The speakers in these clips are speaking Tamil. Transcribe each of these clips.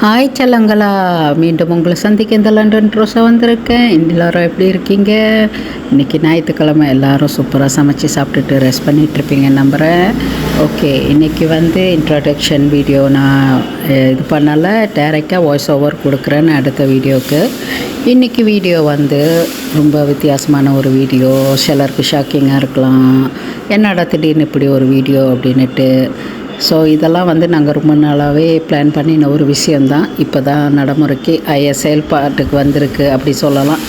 ஹாய் செல்லங்களா, மீண்டும் உங்களை சந்திக்க இந்த லண்டன் ரோஸா வந்திருக்கேன். எல்லோரும் எப்படி இருக்கீங்க? இன்றைக்கி ஞாயிற்றுக்கிழமை எல்லோரும் சூப்பராக சமைச்சு சாப்பிட்டுட்டு ரெஸ்ட் பண்ணிகிட்ருப்பீங்கன்னு நம்புகிறேன். ஓகே, இன்றைக்கி இன்ட்ரடக்ஷன் வீடியோ நான் இது பண்ணலை, டைரெக்டாக வாய்ஸ் ஓவர் கொடுக்குறேன்னு அடுத்த வீடியோவுக்கு. இன்றைக்கி வீடியோ ரொம்ப வித்தியாசமான ஒரு வீடியோ. சிலருக்கு ஷாக்கிங்காக இருக்கலாம், என்னடா திடீர்னு இப்படி ஒரு வீடியோ அப்படின்ட்டு. ஸோ இதெல்லாம் நாங்கள் ரொம்ப நாளாகவே பிளான் பண்ணின ஒரு விஷயந்தான். இப்போ தான் நடைமுறைக்கு செயல்பாட்டுக்கு வந்திருக்கு அப்படி சொல்லலாம்.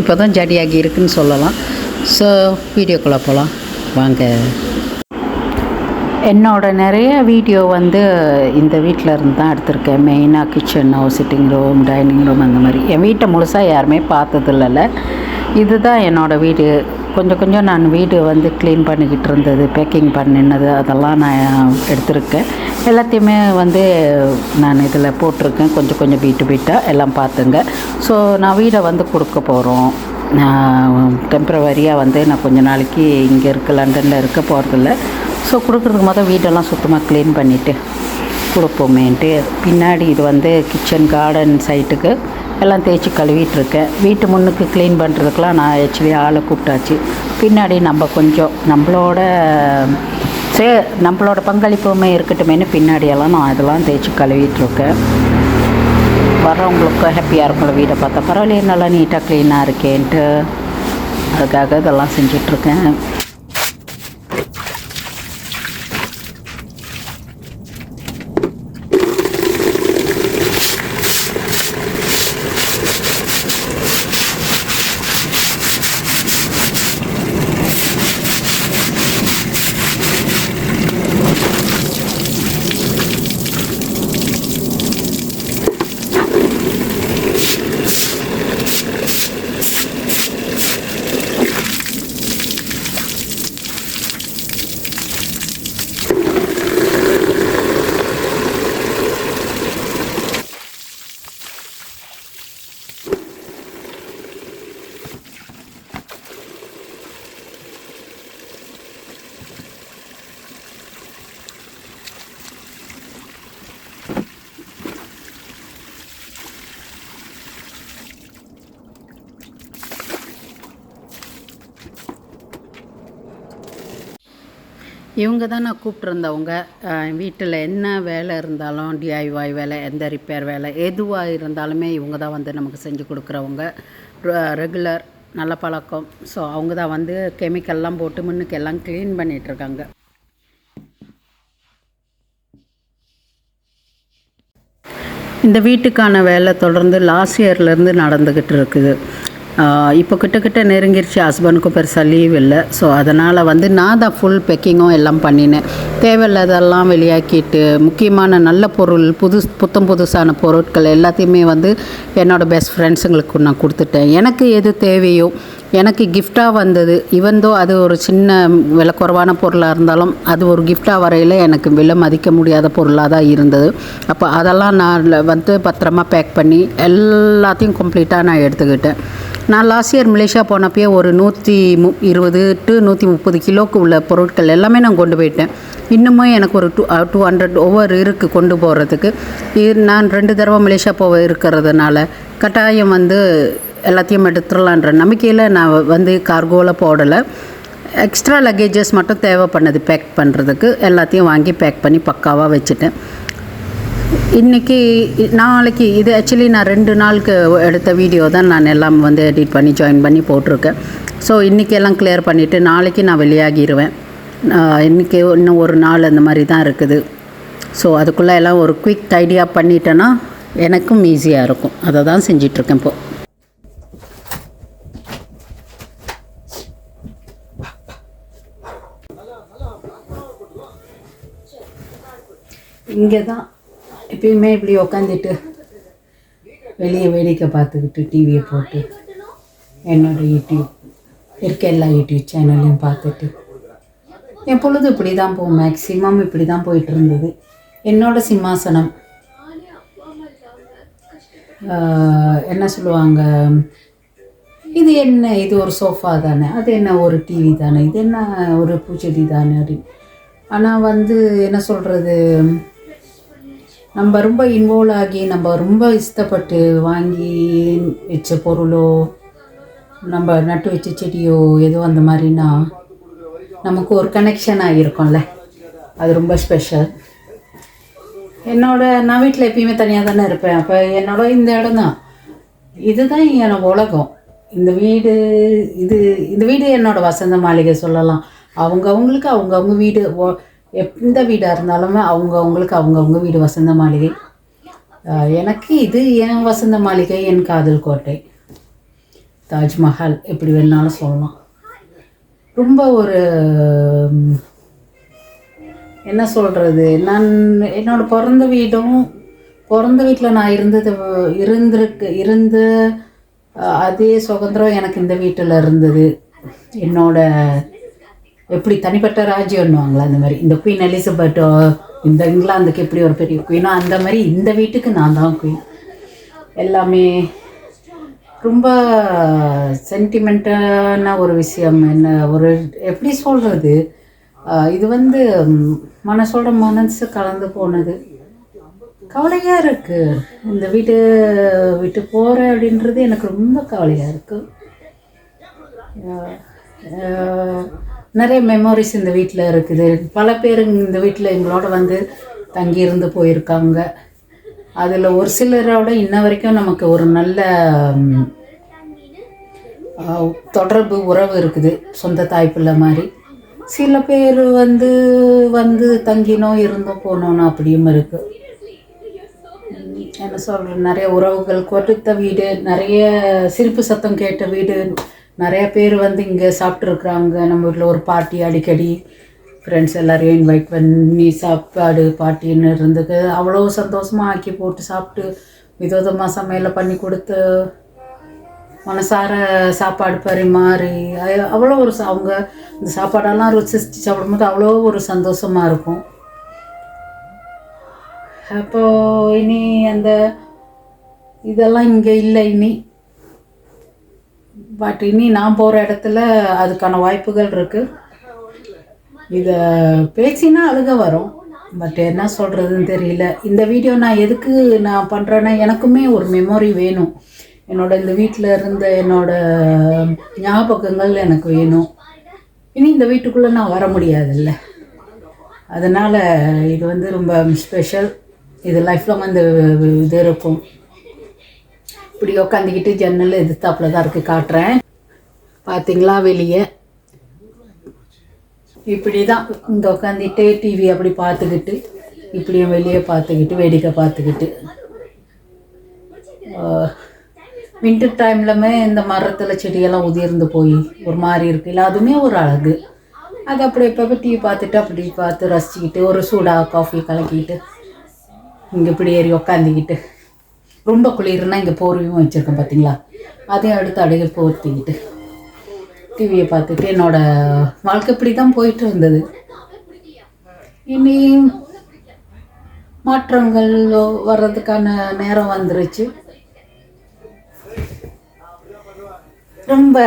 இப்போ தான் ஜடியாகி இருக்குன்னு சொல்லலாம். ஸோ வீடியோக்குள்ளே போகலாம் வாங்க. என்னோடய நிறைய வீடியோ இந்த வீட்டில் இருந்து தான் எடுத்திருக்கேன். மெயினாக கிச்சனோ, சிட்டிங் ரூம், டைனிங் ரூம் அந்த மாதிரி. என் வீட்டை முழுசாக யாருமே பார்த்ததில்ல. இதுதான் என்னோடய வீடு. கொஞ்சம் நான் வீடு க்ளீன் பண்ணிக்கிட்டு இருந்தது, பேக்கிங் பண்ணினது அதெல்லாம் நான் எடுத்திருக்கேன். எல்லாத்தையுமே நான் இதில் போட்டிருக்கேன், கொஞ்சம் பீட்டாக எல்லாம் பார்த்துங்க. ஸோ நான் வீடை கொடுக்க போகிறோம். டெம்ப்ரவரியாக நான் கொஞ்சம் நாளைக்கு இங்கே லண்டனில் இருக்க போகிறதில்ல. ஸோ கொடுக்குறதுக்கு வீடெல்லாம் சுத்தமாக க்ளீன் பண்ணிவிட்டு கொடுப்போமேன்ட்டு. பின்னாடி இது கிச்சன் கார்டன் சைட்டுக்கு எல்லாம் தேய்ச்சி கழுவிட்டுருக்கேன். வீட்டு முன்னுக்கு க்ளீன் பண்ணுறதுக்கெலாம் நான் ஆக்சுவலி ஆளை கூப்பிட்டாச்சு. பின்னாடி நம்ம கொஞ்சம் நம்மளோட பங்களிப்புமே இருக்கட்டுமேனு பின்னாடியெல்லாம் நான் இதெல்லாம் தேய்ச்சி கழுவிட்டுருக்கேன். வர்றவங்களுக்கும் ஹாப்பியாக இருக்கும் வீடை பார்த்தா. பரவாயில்லையே, நல்லா நீட்டாக க்ளீனாக இருக்கேன்ட்டு அதுக்காக இதெல்லாம் செஞ்சிட்ருக்கேன். இவங்க தான் நான் கூப்பிட்ருந்தவங்க. வீட்டில் என்ன வேலை இருந்தாலும், டிஐஒய் வேலை, எந்த ரிப்பேர் வேலை எதுவாக இருந்தாலுமே இவங்க தான் நமக்கு செஞ்சு கொடுக்குறவங்க. ரெகுலர் நல்ல பழக்கம். ஸோ அவங்க தான் கெமிக்கல்லாம் போட்டு முன்னுக்கு எல்லாம் க்ளீன் பண்ணிகிட்ருக்காங்க. இந்த வீட்டுக்கான வேலை தொடர்ந்து லாஸ்ட் இயர்லேருந்து நடந்துக்கிட்டு இருக்குது. இப்போ கிட்ட நெருங்கிருச்சு. ஹஸ்பண்டுக்கும் பெருசாக லீவ் இல்லை. ஸோ அதனால் நான் தான் ஃபுல் பேக்கிங்கும் எல்லாம் பண்ணினேன். தேவையில்லாதெல்லாம் வெளியாக்கிட்டு முக்கியமான நல்ல பொருள், புதுசான பொருட்கள் எல்லாத்தையுமே என்னோடய பெஸ்ட் ஃப்ரெண்ட்ஸுங்களுக்கு நான் கொடுத்துட்டேன். எனக்கு எது தேவையோ, எனக்கு கிஃப்டாக வந்தது. இவந்தோ அது ஒரு சின்ன விலை குறைவான பொருளாக இருந்தாலும் அது ஒரு கிஃப்டாக வரையில் எனக்கு விலை மதிக்க முடியாத பொருளாக தான் இருந்தது. அப்போ அதெல்லாம் நான் பத்திரமா பேக் பண்ணி எல்லாத்தையும் கம்ப்ளீட்டாக நான் எடுத்துக்கிட்டேன். நான் லாஸ்ட் இயர் மலேசியா போனப்பயே ஒரு 120 to 130 கிலோவுக்கு உள்ள பொருட்கள் எல்லாமே நான் கொண்டு போயிட்டேன். இன்னுமே எனக்கு ஒரு 200 ஓவர் இருக்குது கொண்டு போகிறதுக்கு. நான் 2 தடவை மலேசியா போக இருக்கிறதுனால கட்டாயம் எல்லாத்தையும் எடுத்துடலான்ற நம்பிக்கையில் நான் கார்கோவில் போடலை. எக்ஸ்ட்ரா லக்கேஜஸ் மட்டும் தேவை பண்ணது பேக் பண்ணுறதுக்கு எல்லாத்தையும் வாங்கி பேக் பண்ணி பக்காவாக வச்சுட்டேன். நாளைக்கு இது ஆக்சுவலி நான் 2 நாளுக்கு எடுத்த வீடியோ தான் நான் எல்லாம் எடிட் பண்ணி ஜாயின் பண்ணி போட்டிருக்கேன். ஸோ இன்றைக்கி எல்லாம் கிளியர் பண்ணிவிட்டு நாளைக்கு நான் வெளியாகிடுவேன். இன்றைக்கி இன்னும் ஒரு நாள் அந்த மாதிரி தான் இருக்குது. ஸோ அதுக்குள்ளே எல்லாம் ஒரு குயிக் டைடியாக பண்ணிட்டேன்னா எனக்கும் ஈஸியாக இருக்கும். அதை தான் செஞ்சிட்ருக்கேன் இப்போது. இங்கே தான் எப்பயுமே இப்படி உக்காந்துட்டு வெளியே வேடிக்கை பார்த்துக்கிட்டு டிவியை போட்டு என்னோடய யூடியூப் இருக்க எல்லா யூடியூப் சேனல்லையும் பார்த்துட்டு என் பொழுது இப்படி தான் போகும். மேக்ஸிமம் இப்படி தான் போயிட்டு இருந்தது. என்னோடய சிம்மாசனம் என்ன சொல்லுவாங்க, இது என்ன, இது ஒரு சோஃபா தானே, அது என்ன ஒரு டிவி தானே, இது என்ன ஒரு பூச்செடி தானே அப்படின்னு. ஆனால் என்ன சொல்கிறது, நம்ம ரொம்ப இன்வால்வ் ஆகி நம்ம ரொம்ப இஷ்டப்பட்டு வாங்கி வச்ச பொருளோ நம்ம நட்டு வச்ச செடியோ ஏதோ அந்த மாதிரினா நமக்கு ஒரு கனெக்ஷன் ஆகிருக்கும்ல, அது ரொம்ப ஸ்பெஷல். நான் வீட்டில் எப்பயுமே தனியாக தானே இருப்பேன். அப்போ இந்த இடம் தான், இதுதான் என்னோட உலகம். இந்த வீடு என்னோட வசந்த மாளிகை சொல்லலாம். அவங்கவுங்களுக்கு அவங்கவுங்க வீடு, எந்த வீடாக இருந்தாலுமே அவங்கவுங்களுக்கு அவங்கவுங்க வீடு வசந்த மாளிகை. எனக்கு இது என் வசந்த மாளிகை, என் காதல் கோட்டை, தாஜ்மஹால், எப்படி வேணாலும் சொல்லலாம். ரொம்ப ஒரு என்ன சொல்கிறது, நான் என்னோட பிறந்த வீட்டில் நான் இருந்து அதே சுதந்திரம் எனக்கு இந்த வீட்டில் இருந்தது. என்னோட எப்படி தனிப்பட்ட ராஜ்யம்னுவாங்களா, அந்த மாதிரி இந்த குவீன் எலிசபெத்தோ இந்த இங்கிலாந்துக்கு எப்படி ஒரு பெரிய குவீனோ அந்த மாதிரி இந்த வீட்டுக்கு நான் தான் குவீன். எல்லாமே ரொம்ப சென்டிமெண்ட்டான ஒரு விஷயம். என்ன ஒரு எப்படி சொல்கிறது, இது மனசோட மனசு கலந்து போனது. கவலையாக இருக்குது, இந்த வீட்டு விட்டு போகிறேன் அப்படின்றது எனக்கு ரொம்ப கவலையாக இருக்குது. நிறைய மெமோரிஸ் இந்த வீட்டில் இருக்குது. பல பேர் இந்த வீட்டில் எங்களோட தங்கியிருந்து போயிருக்காங்க. அதில் ஒரு சிலரோட இன்ன வரைக்கும் நமக்கு ஒரு நல்ல தொடர்பு உறவு இருக்குது, சொந்த தாய்ப்பிள்ளை மாதிரி. சில பேர் தங்கினோம் இருந்தோம் போனோன்னு அப்படியும் இருக்குது. என்ன சொல்கிறேன், நிறைய உறவுகள் கொடுத்த வீடு, நிறைய சிரிப்பு சத்தம் கேட்ட வீடு. நிறைய பேர் இங்கே சாப்பிட்ருக்குறாங்க. நம்ம வீட்டில் ஒரு பார்ட்டி அடிக்கடி ஃப்ரெண்ட்ஸ் எல்லாரையும் இன்வைட் பண்ணி சாப்பாடு பார்ட்டின்னு இருந்தது. அவ்வளோ சந்தோஷமாக ஆக்கி போட்டு சாப்பிட்டு விதவிதமாக சமையலை பண்ணி கொடுத்து மனசார சாப்பாடு பரிமாறி அவ்வளோ அவங்க இந்த சாப்பாடெல்லாம் ருசிச்சு சாப்பிடும்போது அவ்வளோ ஒரு சந்தோஷமாக இருக்கும். அப்போது இனி இதெல்லாம் இங்கே இல்லை இனி. பட் இனி நான் போகிற இடத்துல அதுக்கான வாய்ப்புகள் இருக்குது. இதை பேசினா அழுக வரும், பட் என்ன சொல்கிறதுன்னு தெரியல. இந்த வீடியோ நான் எதுக்கு பண்ணுறேன்னா, எனக்குமே ஒரு மெமரி வேணும். இந்த வீட்டில் இருந்த என்னோட ஞாபகங்கள் எனக்கு வேணும். இனி இந்த வீட்டுக்குள்ளே நான் வர முடியாதுல்ல, அதனால் இது ரொம்ப ஸ்பெஷல். இது லைஃப்பில் இது இருக்கும். இப்படி உட்காந்துக்கிட்டு ஜன்னல் எதிர்த்தாப்புல தான் இருக்குது, காட்டுறேன். பார்த்தீங்களா, வெளியே இப்படி தான் இங்கே உட்காந்துட்டு டிவி அப்படி பார்த்துக்கிட்டு, இப்படியும் வெளியே பார்த்துக்கிட்டு வேடிக்கை பார்த்துக்கிட்டு. வின்டர் டைம்லமே இந்த மரத்தில் செடியெல்லாம் உதிர்ந்து போய் ஒரு மாதிரி இருக்குல்ல, அதுவுமே ஒரு அழகு. அது அப்படி எப்போ டிவி பார்த்துட்டு அப்படி பார்த்து ரசிச்சுக்கிட்டு ஒரு சூடாக காஃபி கலக்கிட்டு இங்கே இப்படி ஏறி உக்காந்திக்கிட்டு, ரொம்ப குளிர்னா இங்கே போர்வையும் வச்சுருக்கேன் பார்த்தீங்களா, அதையும் எடுத்து அடிக்க போர்த்திக்கிட்டு டிவியை பார்த்துட்டு என்னோடய வாழ்க்கை இப்படி தான் போயிட்டு இருந்தது. இனி மாற்றங்கள் வர்றதுக்கான நேரம் வந்துருச்சு. ரொம்ப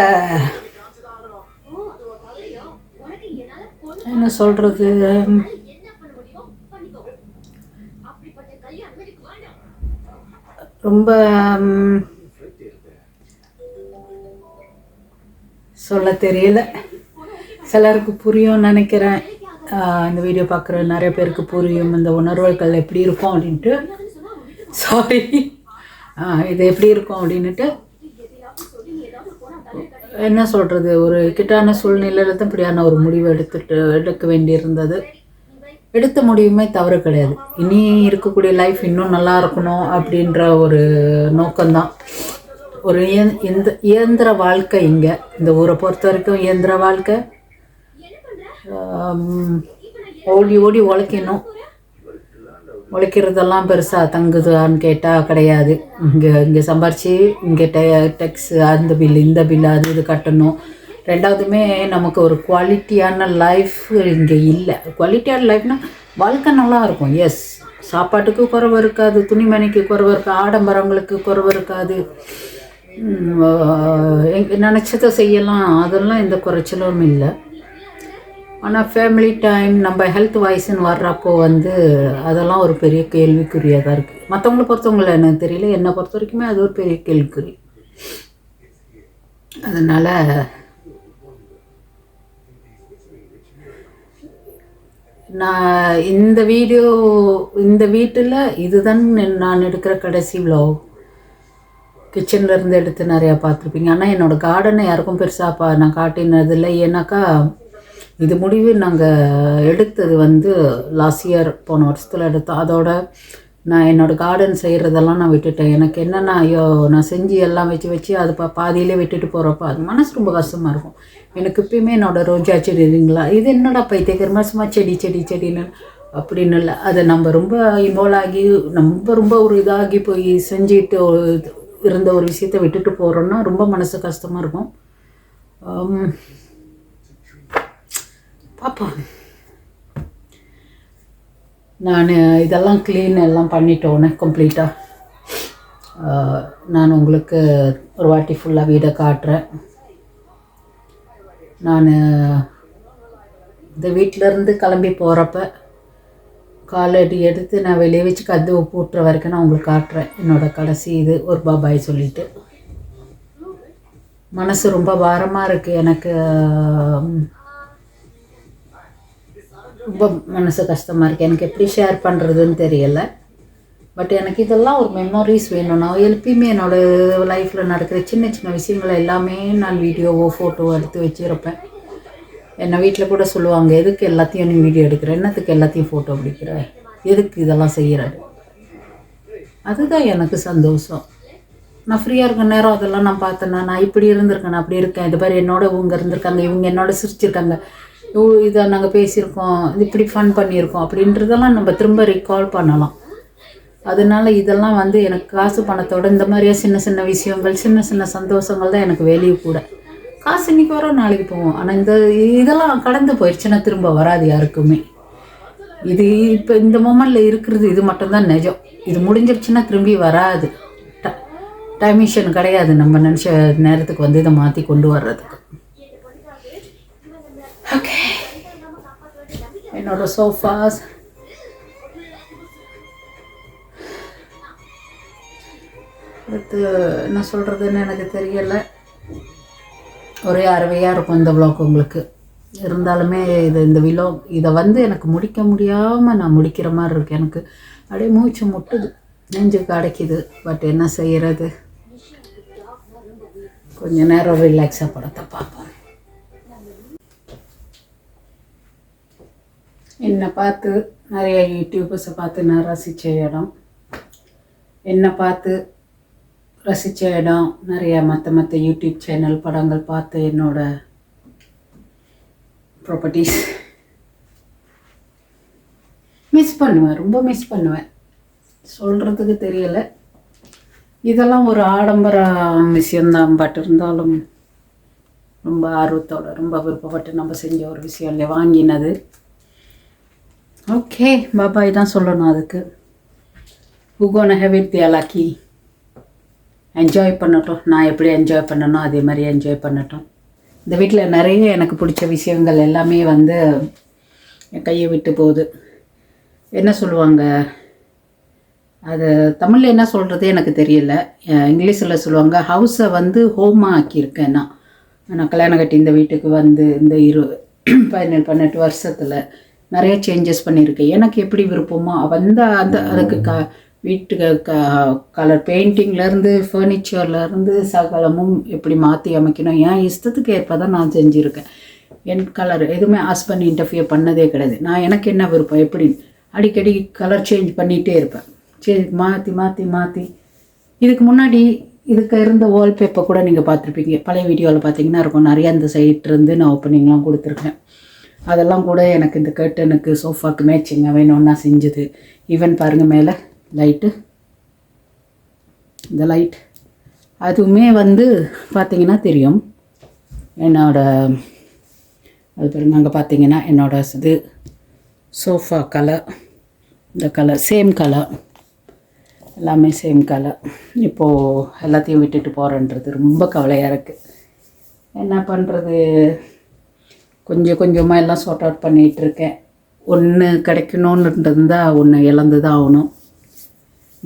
என்ன சொல்கிறது, ரொம்ப சொல்ல தெரியல. சிலருக்கு புரியும் நினைக்கிறேன். இந்த வீடியோ பார்க்குற நிறைய பேருக்கு புரியும் இந்த உணர்வுகள் எப்படி இருக்கும் அப்படின்ட்டு. சாரி, இது எப்படி இருக்கும் அப்படின்ட்டு என்ன சொல்கிறது, ஒரு கிட்டான சூழ்நிலையில் தான் இப்படியான ஒரு முடிவு எடுக்க வேண்டியிருந்தது. எடுத்த முடிவுமே தவறு கிடையாது. இனி இருக்கக்கூடிய லைஃப் இன்னும் நல்லா இருக்கணும் அப்படின்ற ஒரு நோக்கம்தான். ஒரு இயந்திர வாழ்க்கை இங்கே இந்த ஊரை பொறுத்த வரைக்கும் இயந்திர வாழ்க்கை. ஓடி ஓடி உழைக்கணும். உழைக்கிறதெல்லாம் பெருசாக தங்குதான்னு கேட்டால் கிடையாது. இங்கே சம்பாரித்து இங்கே டெக்ஸ் அந்த பில்லு இந்த பில்லு அது இது கட்டணும். ரெண்டாவதுமே நமக்கு ஒரு குவாலிட்டியான லைஃப் இங்கே இல்லை. குவாலிட்டியான லைஃப்னால் வாழ்க்கை நல்லா இருக்கும். எஸ், சாப்பாட்டுக்கு குறைவு இருக்காது, துணிமணிக்கு குறைவு இருக்காது, ஆடம்பரங்களுக்கு குறைவு இருக்காது, நினச்சதை செய்யலாம், அதெல்லாம் எந்த குறைச்சலும் இல்லை. ஆனால் ஃபேமிலி டைம் நம்ம ஹெல்த் வாய்ஸ்ன்னு வர்றப்போ வந்து அதெல்லாம் ஒரு பெரிய கேள்விக்குறியாக தான் இருக்குது. மற்றவங்கள பொறுத்தவங்கள எனக்கு தெரியல, என்னை பொறுத்த வரைக்குமே அது ஒரு பெரிய கேள்விக்குறி. அதனால் நான் இந்த வீட்டில் இதுதான் நான் எடுக்கிற கடைசி விலாக். கிச்சன்லேருந்து எடுத்து நிறையா பார்த்துருப்பீங்க. ஆனால் என்னோடய கார்டனை யாருக்கும் பெருசாக நான் காட்டினதில்லை. ஏன்னாக்கா இது முடிவு நாங்கள் எடுத்தது வந்து லாஸ்ட் இயர், போன வருஷத்தில் எடுத்தோம். அதோட நான் என்னோடய கார்டன் செய்கிறதெல்லாம் நான் விட்டுட்டேன். எனக்கு என்னென்னா, ஐயோ நான் செஞ்சு எல்லாம் வச்சு அது பாதியிலே விட்டுட்டு போகிறப்ப அது மனசு ரொம்ப கஷ்டமாக இருக்கும். எனக்கு இப்பயுமே என்னோடய ரோஜா செடி இல்லைங்களா, இது என்னடா பைத்தியக்காரமாக சும்மா செடின்னு அப்படின்னு இல்லை. அதை நம்ம ரொம்ப இன்வால்வ் ஆகி ரொம்ப ஒரு இதாகி போய் செஞ்சுட்டு இருந்த ஒரு விஷயத்தை விட்டுட்டு போகிறோன்னா ரொம்ப மனசு கஷ்டமாக இருக்கும். பாப்பா நான் இதெல்லாம் க்ளீன் எல்லாம் பண்ணிட்டோன்னே கம்ப்ளீட்டாக நான் உங்களுக்கு ஒரு வாட்டி ஃபுல்லாக வீடை காட்டுறேன். நான் இந்த வீட்டிலேருந்து கிளம்பி போகிறப்ப காலடி எடுத்து நான் வெளியே வச்சு கதவு பூட்டுற வரைக்கும் நான் உங்களுக்கு காட்டுறேன். என்னோடய கடைசி இது ஒரு பாபாய் சொல்லிவிட்டு. மனசு ரொம்ப பாரமாக இருக்குது எனக்கு, ரொம்ப மனசு கஷ்டமாக இருக்குது. எனக்கு எப்படி ஷேர் பண்ணுறதுன்னு தெரியலை. பட் எனக்கு இதெல்லாம் ஒரு மெமரிஸ் வேணும். நான் எப்பயுமே என்னோடய லைஃப்பில் நடக்கிற சின்ன சின்ன விஷயங்களை எல்லாமே நான் வீடியோவோ ஃபோட்டோவோ எடுத்து வச்சுருப்பேன். என்னை வீட்டில் கூட சொல்லுவாங்க, எதுக்கு எல்லாத்தையும் நீ வீடியோ எடுக்கிற, என்னத்துக்கு எல்லாத்தையும் ஃபோட்டோ பிடிக்கிற, எதுக்கு இதெல்லாம் செய்கிறது. அதுதான் எனக்கு சந்தோஷம். நான் ஃப்ரீயாக இருக்க நேரம் அதெல்லாம் நான் பார்த்தேன்னா, நான் இப்படி இருந்திருக்கேன், நான் அப்படி இருக்கேன், இது மாதிரி என்னோட இவங்க இருந்திருக்காங்க, இவங்க என்னோட சிரிச்சிருக்காங்க, இதை நாங்கள் பேசியிருக்கோம், இப்படி ஃபன் பண்ணியிருக்கோம் அப்படின்றதெல்லாம் நம்ம திரும்ப ரீகால் பண்ணலாம். அதனால இதெல்லாம் வந்து எனக்கு காசு பணத்தோட இந்த மாதிரியா சின்ன சின்ன விஷயங்கள், சின்ன சின்ன சந்தோஷங்கள் தான் எனக்கு வேல்யூ கூட. காசு இன்றைக்கி வரோம் நாளைக்கு போவோம், ஆனால் இதெல்லாம் கடந்து போயிடுச்சுன்னா திரும்ப வராது யாருக்குமே. இது இப்போ இந்த மொமெண்ட்டில் இருக்கிறது இது மட்டும்தான் நிஜம். இது முடிஞ்சிடுச்சுன்னா திரும்பி வராது. டைமிஷன் கிடையாது நம்ம நினச்ச நேரத்துக்கு வந்து இதை மாற்றி கொண்டு வர்றதுக்கு. ஓகே, என்னோட சோஃபாஸ் அடுத்து என்ன சொல்கிறதுன்னு எனக்கு தெரியலை. ஒரே அறவையாக இருக்கும் இந்த விலாக் உங்களுக்கு. இருந்தாலுமே இந்த விலாக் இதை வந்து எனக்கு முடிக்க முடியாமல் நான் முடிக்கிற மாதிரி இருக்குது. எனக்கு அப்படியே மூச்சு முட்டுது, நெஞ்சுக்கு அடைக்குது. பட் என்ன செய்கிறது, கொஞ்சம் நேரம் ரிலாக்ஸாக படத்தை பார்ப்போம். என்னை பார்த்து நிறைய யூடியூபர்ஸை பார்த்து நான் ரசித்த இடம், என்னை பார்த்து ரசித்த இடம் நிறைய மற்ற யூடியூப் சேனல் படங்கள் பார்த்து என்னோடய ப்ராப்பர்ட்டிஸ் மிஸ் பண்ணுவேன், ரொம்ப மிஸ் பண்ணுவேன். சொல்கிறதுக்கு தெரியலை. இதெல்லாம் ஒரு ஆடம்பர விஷயந்தான். பட் இருந்தாலும் ரொம்ப ஆர்வத்தோட ரொம்ப விருப்பப்பட்டு நம்ம செஞ்ச ஒரு விஷயம் இல்லை வாங்கினது. ஓகே, பாபாய் தான் சொல்லணும் அதுக்கு. who gonna have it they are lucky. Enjoy பண்ணட்டும். நான் எப்படி என்ஜாய் பண்ணணும் அதே மாதிரி என்ஜாய் பண்ணட்டும். இந்த வீட்டில் நிறைய எனக்கு பிடிச்ச விஷயங்கள் எல்லாமே வந்து என் கையை விட்டு போகுது. என்ன சொல்லுவாங்க, அது தமிழில் என்ன சொல்கிறது எனக்கு தெரியல. இங்கிலீஷில் சொல்லுவாங்க, ஹவுஸை வந்து ஹோமாக ஆக்கியிருக்கேன். நான் கல்யாணம் கட்டி இந்த வீட்டுக்கு வந்து இந்த 18 வருஷத்தில் நிறைய சேஞ்சஸ் பண்ணியிருக்கேன். எனக்கு எப்படி விருப்பமோ அதுக்கு வீட்டுக்கு கலர் பெயிண்டிங்லேருந்து ஃபர்னிச்சர்லேருந்து சகலமும் எப்படி மாற்றி அமைக்கணும் என் இஷ்டத்துக்கு ஏற்ப தான் நான் செஞ்சுருக்கேன். என் கலர் எதுவுமே ஹஸ்பண்ட் இன்டர்ஃபியர் பண்ணதே கிடையாது. நான் எனக்கு என்ன விருப்பம் எப்படி அடிக்கடி கலர் சேஞ்ச் பண்ணிகிட்டே இருப்பேன். சரி மாற்றி இதுக்கு முன்னாடி இதுக்கு இருந்த வால்பேப்பர் கூட நீங்கள் பார்த்துருப்பீங்க. பழைய வீடியோவில் பார்த்தீங்கன்னா இருக்கும். நிறைய அந்த சைட்லேருந்து நான் ஓப்பனிங்லாம் கொடுத்துருக்கேன். அதெல்லாம் கூட எனக்கு இந்த கர்ட்டனுக்கு சோஃபாவுக்கு மேட்சிங்காக வேணும்னா செஞ்சது. ஈவன் பாருங்கள் மேலே லைட்டு, இந்த லைட் அதுவுமே வந்து பார்த்திங்கன்னா தெரியும். அது பாருங்க, அங்கே பார்த்தீங்கன்னா இது சோஃபா கலர், இந்த கலர் சேம் கலர், எல்லாமே சேம் கலர். இப்போது எல்லாத்தையும் விட்டுட்டு போகிறேன்றது ரொம்ப கவலையாக இருக்குது. என்ன பண்ணுறது, கொஞ்சம் கொஞ்சமாக எல்லாம் சார்ட் அவுட் பண்ணிகிட்ருக்கேன். ஒன்று கிடைக்கணுன்னு இருந்தால் ஒன்று இழந்து தான் ஆகணும்.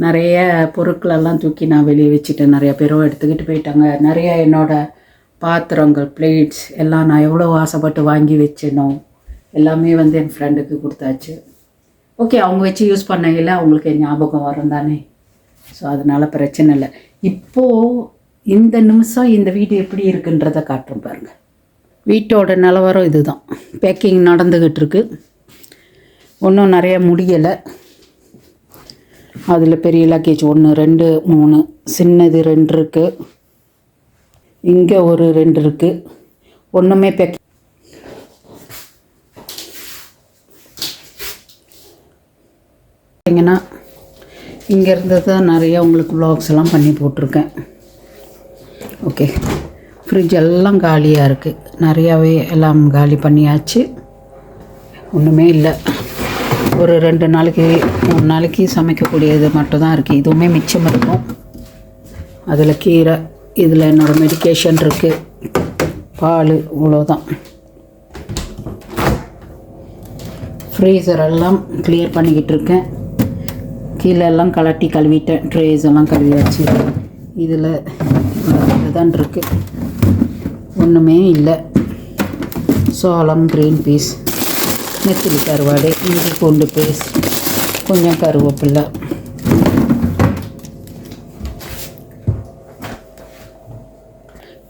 நிறைய பொருட்களெல்லாம் தூக்கி நான் வெளியே வச்சுட்டேன். நிறையா பேரும் எடுத்துக்கிட்டு போயிட்டாங்க. நிறைய என்னோடய பாத்திரங்கள், பிளேட்ஸ் எல்லாம் நான் எவ்வளோ ஆசைப்பட்டு வாங்கி வச்சேனோ எல்லாமே வந்து என் ஃப்ரெண்டுக்கு கொடுத்தாச்சு. ஓகே, அவங்க வச்சு யூஸ் பண்ணையில் அவங்களுக்கு ஞாபகம் வரும் தானே. ஸோ அதனால் பிரச்சனை இல்லை. இப்போது இந்த நிமிஷம் இந்த வீடு எப்படி இருக்குன்றதை காட்டுறோம் பாருங்கள். வீட்டோட நிலவரம் இது தான். பேக்கிங் நடந்துக்கிட்டு இருக்கு. ஒன்றும் நிறைய முடியலை. அதில் பெரிய லக்கேஜ் 1 2 3, சின்னது 2 இருக்குது, இங்கே ஒரு 2 இருக்குது. ஒன்றுமே பேக் பார்த்தீங்கன்னா இங்கே இருந்தது தான் நிறையா உங்களுக்கு வ்ளாக்ஸ் எல்லாம் பண்ணி போட்டிருக்கேன். ஓகே, ஃப்ரிட்ஜ் எல்லாம் காலியாக இருக்குது. நிறையாவே எல்லாம் காலி பண்ணியாச்சு. ஒன்றுமே இல்லை. ஒரு 2 நாளைக்கு 3 நாளைக்கு சமைக்கக்கூடியது மட்டும்தான் இருக்குது. இதுவுமே மிச்சம் இருக்கும். அதில் கீரை, இதில் என்னோடய மெடிக்கேஷன் இருக்குது, பால், இவ்வளோதான். ஃப்ரீசர் எல்லாம் கிளியர் பண்ணிக்கிட்டு இருக்கேன். கீழே எல்லாம் கலட்டி கழுவிட்டேன். ட்ரேஸ் எல்லாம் கழுவியாச்சு. இதில் இதுதான் இருக்குது. ஒன்றுமே இல்லை. சோளம், க்ரீன் பீஸ், நெத்திலி கருவாடு, இஞ்சி பூண்டு பேஸ்ட், கொஞ்சம் கருவேப்பில்லை.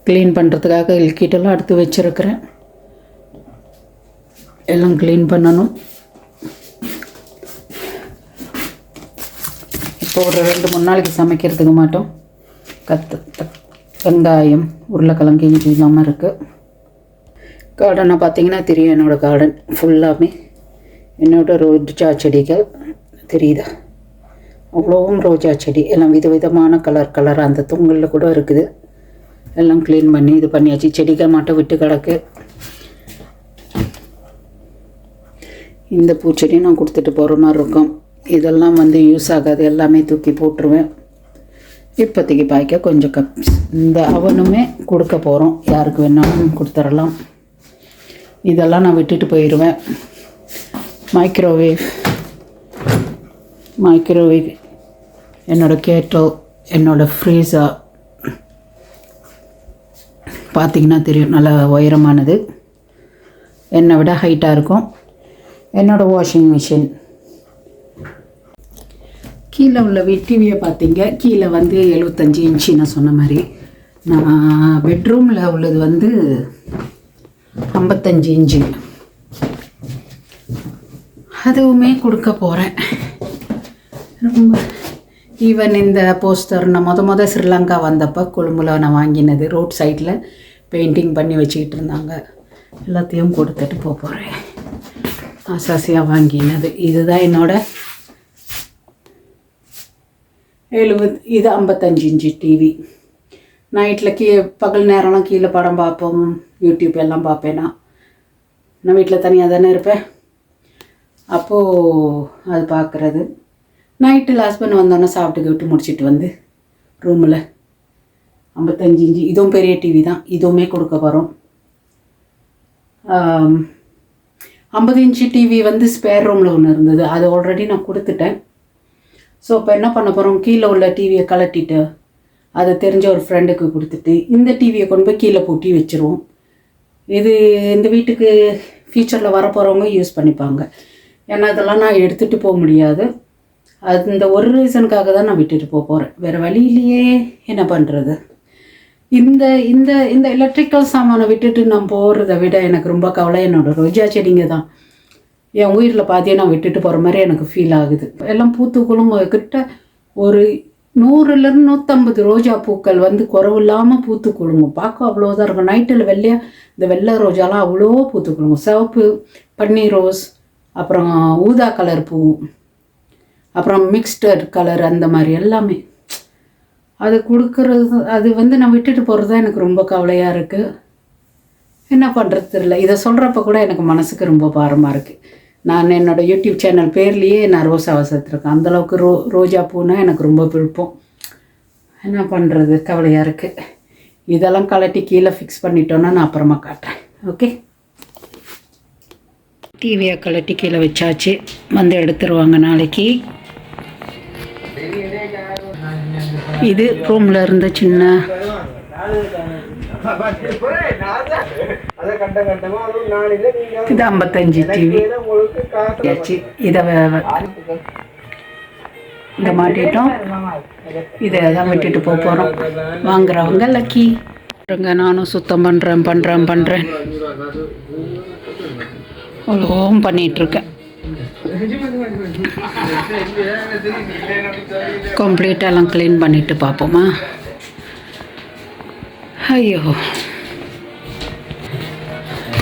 க்ளீன் பண்ணுறதுக்காக லிக்விடெல்லாம் எடுத்து வச்சுருக்கிறேன். எல்லாம் க்ளீன் பண்ணணும். இப்போ ஒரு 2-3 நாளைக்கு சமைக்கிறதுக்கு மாட்டோம். வெங்காயம், உருளைக்கிழங்கு, இஞ்சி இல்லாமல் இருக்குது. கார்டனை பார்த்தீங்கன்னா தெரியும். என்னோடய கார்டன் ஃபுல்லாமே என்னோடய ரோஜா செடிகள் தெரியுதா? அவ்வளோவும் ரோஜா செடி. எல்லாம் விதவிதமான கலராக அந்த தொங்கலில் கூட இருக்குது. எல்லாம் க்ளீன் பண்ணி இது பண்ணியாச்சு. செடிகள் மட்டும் விட்டு கிடக்கு. இந்த பூச்செடி நான் கொடுத்துட்டு போகிற மாதிரி இருக்கும். இதெல்லாம் வந்து யூஸ் ஆகாது. எல்லாமே தூக்கி போட்டுருவேன். இப்போதைக்கு பாய்க்க கொஞ்சம் கப்ஸ். இந்த அவனுமே கொடுக்க போகிறோம். யாருக்கு வேணாலும் கொடுத்துடலாம். இதெல்லாம் நான் விட்டுட்டு போயிடுவேன். மைக்ரோவேவ், என்னோடய கேட்டோ, என்னோடய ஃப்ரீஸர் பார்த்திங்கன்னா தெரியும். நல்லா உயரமானது, என்னை விட ஹைட்டாக இருக்கும். என்னோடய வாஷிங் மிஷின். கீழே உள்ள டிவியை பார்த்தீங்க. கீழே வந்து 75 இன்ச்சு நான் சொன்ன மாதிரி. நான் பெட்ரூமில் உள்ளது வந்து 55 இன்ச்சு. அதுவுமே கொடுக்க போகிறேன். ரொம்ப ஈவன் இந்த போஸ்டர் நான் மொதல் ஸ்ரீலங்கா வந்தப்போ கொழும்புல நான் வாங்கினது. ரோட் சைடில் பெயிண்டிங் பண்ணி வச்சுக்கிட்டு இருந்தாங்க. எல்லாத்தையும் கொடுத்துட்டு போகிறேன். ஆசாசியாக வாங்கினது. இதுதான் என்னோடய 70. இது 55 இன்ச்சு டிவி. நைட்டில் பகல் நேரம்லாம் கீழே படம் பார்ப்போம், யூடியூப் எல்லாம் பார்ப்பேன்னா. நான் வீட்டில் தனியாக தானே இருப்பேன். அப்போது அது பார்க்குறது. நைட்டில் ஹஸ்பண்ட் வந்தோன்னே சாப்பிட்டு விட்டு முடிச்சுட்டு வந்து ரூமில் 55 இன்ச்சு. இதுவும் பெரிய டிவி தான். இதுவுமே கொடுக்க போகிறோம். 50 இன்ச்சு டிவி வந்து ஸ்பேர் ரூமில் ஒன்று இருந்தது. அது ஆல்ரெடி நான் கொடுத்துட்டேன். ஸோ இப்போ என்ன பண்ண போகிறோம், கீழே உள்ள டிவியை கலட்டிட்டு அதை தெரிஞ்ச ஒரு ஃப்ரெண்டுக்கு கொடுத்துட்டு இந்த டிவியை கொண்டு போய் கீழே பூட்டி வச்சுருவோம். இது இந்த வீட்டுக்கு ஃபியூச்சரில் வரப்போகிறவங்க யூஸ் பண்ணிப்பாங்க. ஏன்னா இதெல்லாம் நான் எடுத்துகிட்டு போக முடியாது. அது இந்த ஒரு ரீசனுக்காக தான் நான் விட்டுட்டு போகிறேன். வேறு வழியிலேயே என்ன பண்ணுறது. இந்த இந்த இந்த எலக்ட்ரிக்கல் சாமானை விட்டுட்டு நான் போகிறத விட எனக்கு ரொம்ப கவலை என்னோடய ரோஜா செடிங்க தான். என் உயிரில் பாதியை நான் விட்டுட்டு போகிற மாதிரி எனக்கு ஃபீல் ஆகுது. எல்லாம் பூத்துக்களும் கிட்ட ஒரு 100லேருந்து 150 ரோஜா பூக்கள் வந்து குறவு இல்லாமல் பூத்து குலுங்கும். பார்க்க அவ்வளோதான் இருக்கும். நைட்டில் இந்த வெள்ளை ரோஜாலாம் அவ்வளோ பூத்து குலுங்கும். சிவப்பு, பன்னீர் ரோஸ், அப்புறம் ஊதா கலர் பூ, அப்புறம் மிக்ஸ்டர் கலர், அந்த மாதிரி எல்லாமே அது கொடுக்குறது. அது வந்து நான் விட்டுட்டு போகிறது தான் எனக்கு ரொம்ப கவலையாக இருக்குது. என்ன பண்ணுறது தெரியல. இதை சொல்கிறப்ப கூட எனக்கு மனசுக்கு ரொம்ப பாரமாக இருக்குது. நான் என்னோடய யூடியூப் சேனல் பேர்லேயே நான் ரோசாவை சேர்த்துருக்கேன். அந்தளவுக்கு ரோஜா பூனா எனக்கு ரொம்ப விருப்பம். என்ன பண்ணுறது, கவலையாக இருக்குது. இதெல்லாம் கலட்டி கீழே ஃபிக்ஸ் பண்ணிட்டோன்னா நான் அப்புறமா காட்டுறேன். ஓகே. டிவியை கலட்டி கீழே வச்சாச்சு, வந்து எடுத்துருவாங்க நாளைக்கு. இது ரூமில் இருந்த சின்ன இது 55 டிவி இதை இதை மாட்டிட்டோம். இதை தான் விட்டுட்டு போகிறோம். வாங்குறவங்க லக்கி. நானும் சுத்தம் பண்ணுறேன் அவ்வளோவும் பண்ணிகிட்ருக்கேன். கம்ப்ளீட்டாக எல்லாம் க்ளீன் பண்ணிவிட்டு பார்ப்போமா? ஐயோ,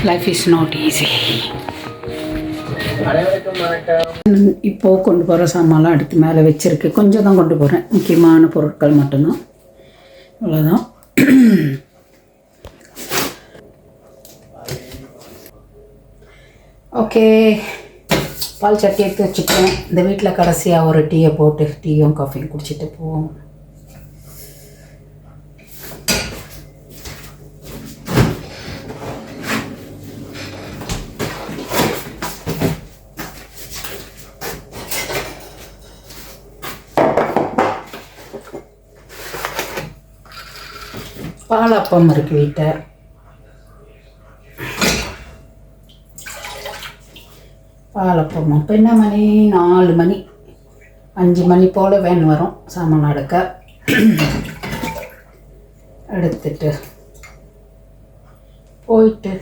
லைஃப் இஸ் நாட் ஈஸி. இப்போது கொண்டு போகிற சாமான்லாம் எடுத்து மேலே வச்சுருக்கு. கொஞ்சம் தான் கொண்டு போகிறேன், முக்கியமான பொருட்கள் மட்டும்தான். அவ்வளோதான். ஓகே, பால் சட்டி எடுத்து வச்சுட்டேன். இந்த வீட்டில் கடைசியாக ஒரு டீயை போட்டு டீயும் காஃபியும் குடிச்சிட்டு போவோம். பாலப்பம் இருக்குது வீட்டை. பாலப்பம் இப்போ என்ன மணி? 4 மணி 5 மணி போல் வேன் வரும் சாமான் எடுக்க. எடுத்துட்டு போயிட்டு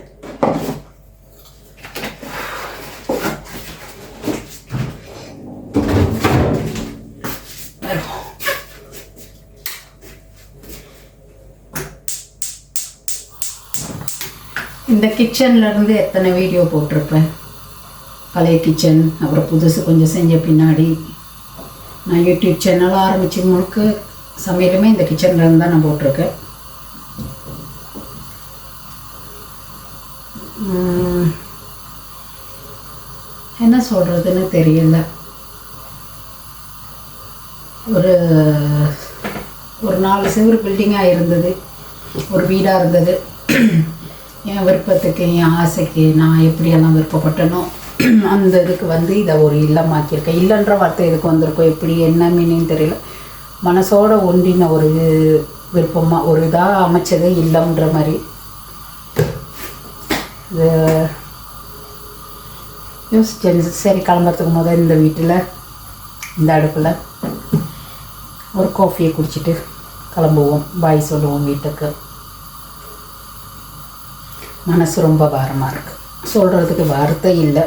இந்த கிச்சன்லேருந்து எத்தனை வீடியோ போட்டிருப்பேன். பழைய கிச்சன், அப்புறம் புதுசு கொஞ்சம் செஞ்ச பின்னாடி. நான் யூடியூப் சேனல் ஆரம்பித்து முழுக்க சமையலுமே இந்த கிச்சன்லேருந்து தான் நான் போட்டிருக்கேன். என்ன சொல்கிறதுன்னு தெரியல. ஒரு 4 செவரு பில்டிங்காக இருந்தது, ஒரு வீடாக இருந்தது. என் விருப்பத்துக்கு, என் ஆசைக்கு, நான் எப்படியெல்லாம் விருப்பப்பட்டனோ அந்த இதுக்கு வந்து இதை ஒரு இல்லமாக்கியிருக்கேன். இல்லைன்ற வார்த்தை இதுக்கு வந்திருக்கோம். எப்படி என்ன மீனிங் தெரியல. மனசோட ஒன்றின ஒரு விருப்பமாக ஒரு இதாக அமைச்சது இல்லைன்ற மாதிரி. இது யோசிச்சேன். சரி, கிளம்புறதுக்கு முதல் இந்த வீட்டில் இந்த அடுப்பில் ஒரு காஃபியை குடிச்சிட்டு கிளம்புவோம். பாய் சொல்லுவோம் வீட்டுக்கு. மனசு ரொம்ப பாரமாக இருக்குது, சொல்கிறதுக்கு வார்த்தை இல்லை.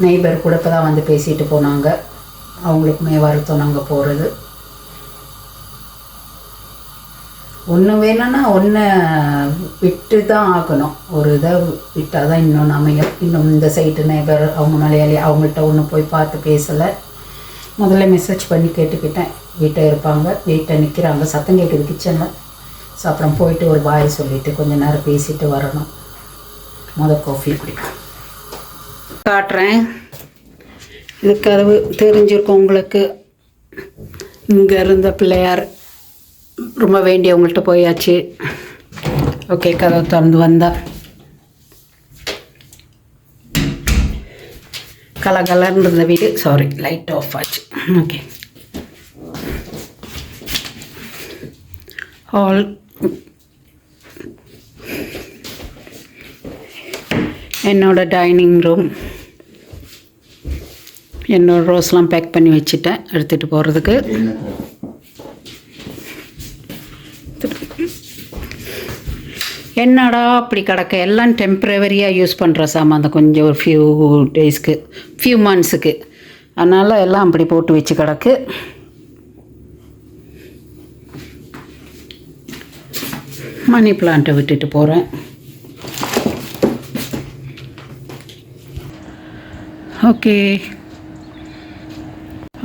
நெய்பர் கூட இப்போ தான் வந்து பேசிட்டு போனாங்க. அவங்களுக்குமே வருத்தம் நாங்கள் போகிறது. ஒன்று வேணும்னா ஒன்று விட்டு தான் ஆகணும். ஒரு இதை விட்டால் தான் இன்னொன்று அமையும். இன்னும் இந்த சைட்டு நெய்பர் அவங்க மலையாளி, அவங்கள்ட்ட ஒன்று போய் பார்த்து பேசலை. முதல்ல மெசேஜ் பண்ணி கேட்டுக்கிட்டேன். வீட்டை இருப்பாங்க, வீட்டை நிற்கிறாங்க, சத்தம் கேட்குது கிச்சனில். ஸோ அப்புறம் போயிட்டு ஒரு பாய் சொல்லிவிட்டு கொஞ்சம் நேரம் பேசிட்டு வரணும். காஃபி குடிப்போம். காட்டுறேன். இது கதவு தெரிஞ்சிருக்கும் உங்களுக்கு. இங்கே இருந்த பிள்ளையார் ரொம்ப வேண்டியவங்கள்ட்ட போயாச்சு. ஓகே, கதவு திறந்து வந்தால் கலகலன்னு இருந்த வீடு. சாரி, லைட் ஆஃப் ஆச்சு. Okay, hall. என்னோடய டைனிங் ரூம். என்னோடய ரோஸ்லாம் பேக் பண்ணி வச்சுட்டேன் எடுத்துகிட்டு போகிறதுக்கு. என்னடா அப்படி கிடக்க, எல்லாம் டெம்ப்ரவரியாக யூஸ் பண்ணுற சாமான். அந்த கொஞ்சம் ஒரு ஃபியூ மந்த்ஸுக்கு. அதனால் எல்லாம் அப்படி போட்டு வச்சு கிடக்கு. மணி பிளான்ட்டை விட்டுட்டு போகிறேன்.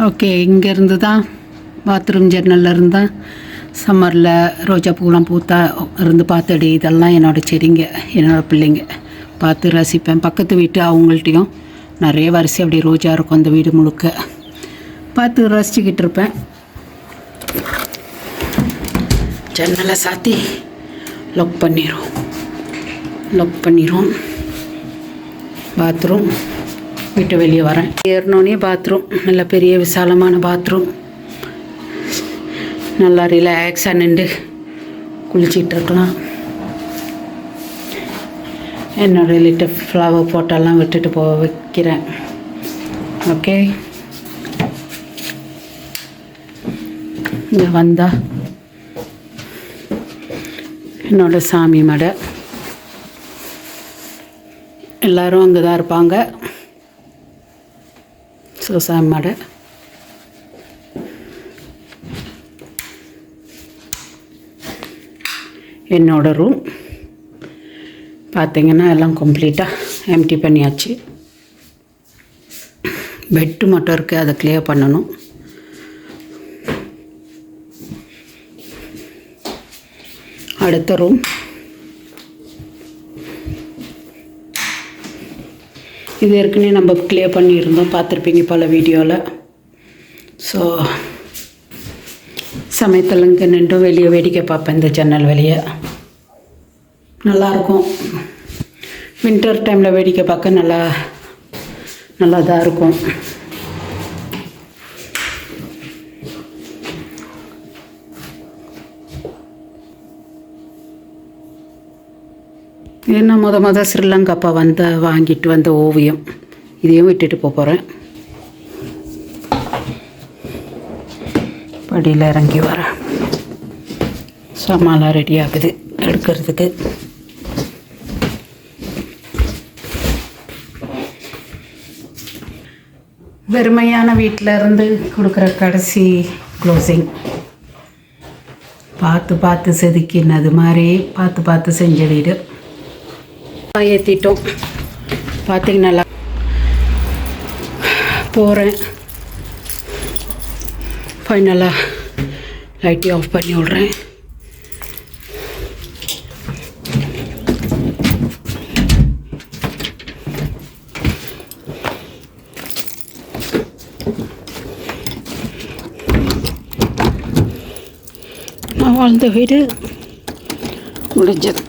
ஓகே, இங்கேருந்து தான் பாத்ரூம் ஜன்னல்லேருந்து தான் சம்மரில் ரோஜா பூலாம் பூத்தா இருந்து பார்த்தடி. இதெல்லாம் என்னோடய செடிங்க, என்னோடய பிள்ளைங்க. பார்த்து ரசிப்பேன். பக்கத்து வீட்டு அவங்கள்ட்டையும் நிறைய வரிசை அப்படி ரோஜா இருக்கும். அந்த வீடு முழுக்க பார்த்து ரசிச்சுக்கிட்டு இருப்பேன். ஜன்னலை சாத்தி லாக் பண்ணிடும். பாத்ரூம். விட்டு வெளியே வரேன். ஏறினோடனே பாத்ரூம், நல்ல பெரிய விசாலமான பாத்ரூம். நல்லா ரிலாக்ஸாக நின்று குளிச்சிட்டு இருக்கலாம். என்னோடய லிட்டர் ஃப்ளவர் போட்டெல்லாம் விட்டுட்டு வைக்கிறேன். ஓகே, இங்கே வந்தால் என்னோடய சாமி மடை. எல்லோரும் அங்கே தான் இருப்பாங்க. ஸோ சாமி மடை. என்னோடய ரூம் பார்த்திங்கன்னா எல்லாம் கம்ப்ளீட்டாக எம்டி பண்ணியாச்சு. பெட்டு மட்டும் இருக்குது, அதை கிளியர் பண்ணணும். அடுத்த ரூம். இது ஏற்கனவே நம்ம கிளியர் பண்ணியிருந்தோம், பார்த்துருப்பீங்க பல வீடியோவில். ஸோ சமயத்தில் இங்கே நின்று வெளியே வேடிக்கை பார்ப்பேன். இந்த ஜன்னல் வெளியே நல்லாயிருக்கும். வின்டர் டைமில் வேடிக்கை பார்க்க நல்லா தான் இருக்கும். ஏன்னா முத ஸ்ரீலங்காப்பா வாங்கிட்டு வந்த ஓவியம், இதையும் விட்டுட்டு போகிறேன். படியில் இறங்கி வரேன். சாமான்லாம் ரெடி ஆகுது எடுக்கிறதுக்கு. வெறுமையான வீட்டில் இருந்து கொடுக்குற கடைசி க்ளோசிங். பார்த்து செதுக்கினது மாதிரி பார்த்து செஞ்ச வீடு. ஏற்றிட்டோம். பார்த்திங்கன்னா போகிறேன். ஃபைனலாக லைட்டை ஆஃப் பண்ணி விட்றேன். நான் வாழ்ந்த வீடு முடிஞ்சது.